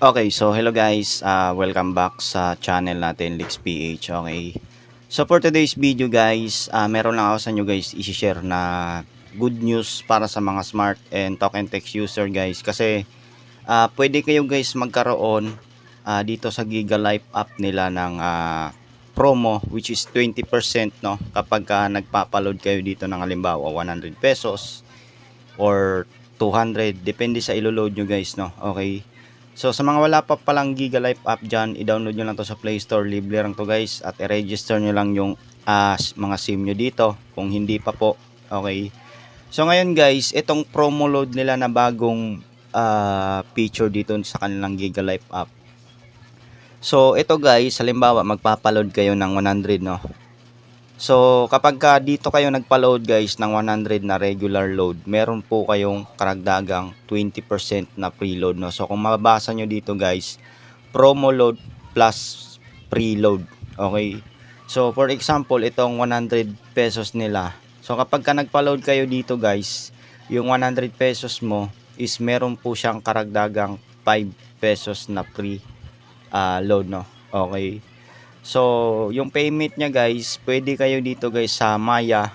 Okay, so hello guys, welcome back sa channel natin Leaks PH. Okay. So for today's video guys, meron lang ako sa inyo guys i-share na good news para sa mga smart and token text user guys kasi pwede kayo guys magkaroon dito sa Giga Life app nila ng promo which is 20% no kapag nagpapaload kayo dito ng halimbawa 100 pesos or 200 depende sa ilo-load nyo guys no. Okay. So sa mga wala pa palang Giga Life app dyan, i-download nyo lang to sa Play Store, libre lang to guys, at i-register nyo lang yung mga SIM nyo dito kung hindi pa po. Okay. So ngayon guys, itong promo load nila na bagong feature dito sa kanilang Giga Life app. So ito guys, halimbawa magpapaload kayo ng 100 no. So kapag dito kayo nagpa-load guys ng 100 na regular load, meron po kayong karagdagang 20% na preload no. So kung mababasa nyo dito guys, promo load plus preload. Okay. So for example, itong 100 pesos nila. So kapag nagpa-load kayo dito guys, yung 100 pesos mo is meron po siyang karagdagang 5 pesos na free load no. Okay. So, yung payment niya guys, pwede kayo dito guys sa Maya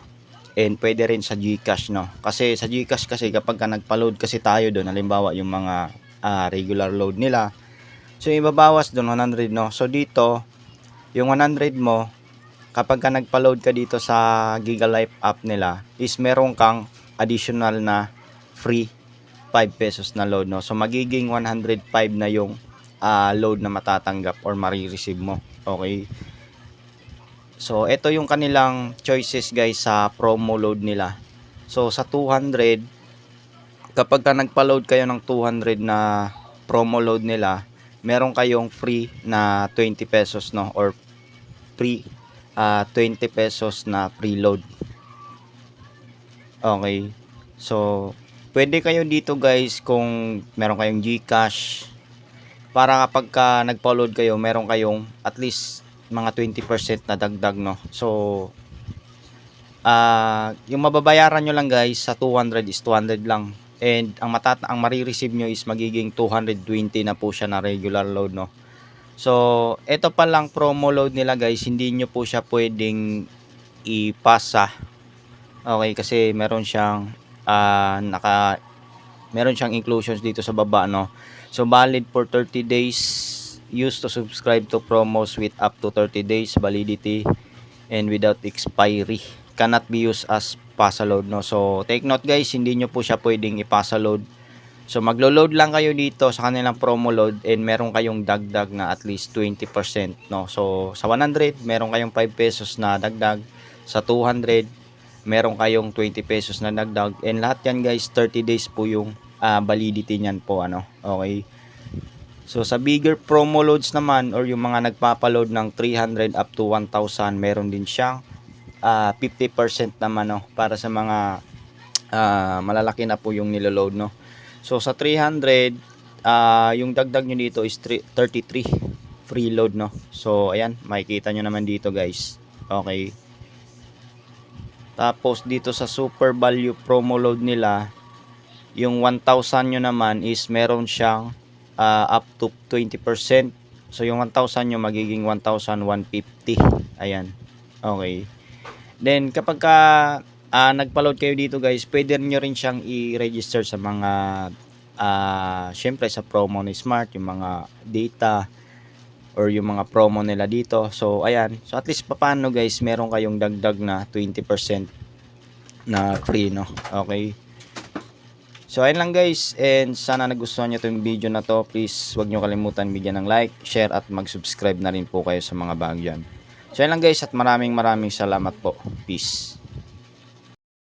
and pwede rin sa GCash no. Kasi sa GCash kasi kapag nagpa-load kasi tayo doon, halimbawa yung mga regular load nila. So, ibabawas doon 100 no. So, dito yung 100 mo kapag nagpa-load ka dito sa Giga Life app nila is meron kang additional na free 5 pesos na load no. So, magiging 105 na yung load na matatanggap or marireceive mo. Okay. So ito yung kanilang choices guys sa promo load nila. So sa 200, kapag nagpa-load kayo ng 200 na promo load nila, meron kayong free na 20 pesos no or free 20 pesos na preload. Okay. So pwede kayo dito guys kung meron kayong GCash para kapag nagpa-load kayo, meron kayong at least mga 20% na dagdag no. So yung mababayaran nyo lang guys sa 200 is 200 lang. And ang marireceive nyo is magiging 220 na po siya na regular load no. So ito pa lang promo load nila guys, hindi nyo po siya pwedeng ipasa. Okay, kasi meron siyang meron siyang inclusions dito sa baba no. So valid for 30 days, used to subscribe to promos with up to 30 days validity and without expiry. Cannot be used as pasa load no. So take note guys, hindi nyo po siya pwedeng ipasa load. So maglo-load lang kayo dito sa kanilang promo load and meron kayong dagdag na at least 20% no. So sa 100 meron kayong 5 pesos na dagdag, sa 200 meron kayong 20 pesos na dagdag, and lahat yan guys 30 days po yung validity niyan po ano. Okay. So sa bigger promo loads naman or yung mga nagpapaload ng 300 up to 1,000, meron din siyang 50% naman no para sa mga malalaki na po yung niloload no. So sa 300 yung dagdag nyo dito is 33 free load no. So ayan, makikita nyo naman dito guys. Okay. Tapos dito sa super value promo load nila, yung 1,000 nyo naman is meron siyang up to 20%. So yung 1,000 nyo magiging 1,150. Ayan. Okay. Then kapag nagpa-load kayo dito guys, pwede nyo rin siyang i-register sa mga syempre sa promo ni Smart, yung mga data or yung mga promo nila dito. So ayan. So at least paano guys, meron kayong dagdag na 20% na free no. Okay. So ayun lang guys, and sana nagustuhan nyo itong video na to. Please huwag nyo kalimutan bigyan ng like, share at mag-subscribe na rin po kayo sa mga bago dyan. So ayun lang guys, at maraming salamat po. Peace.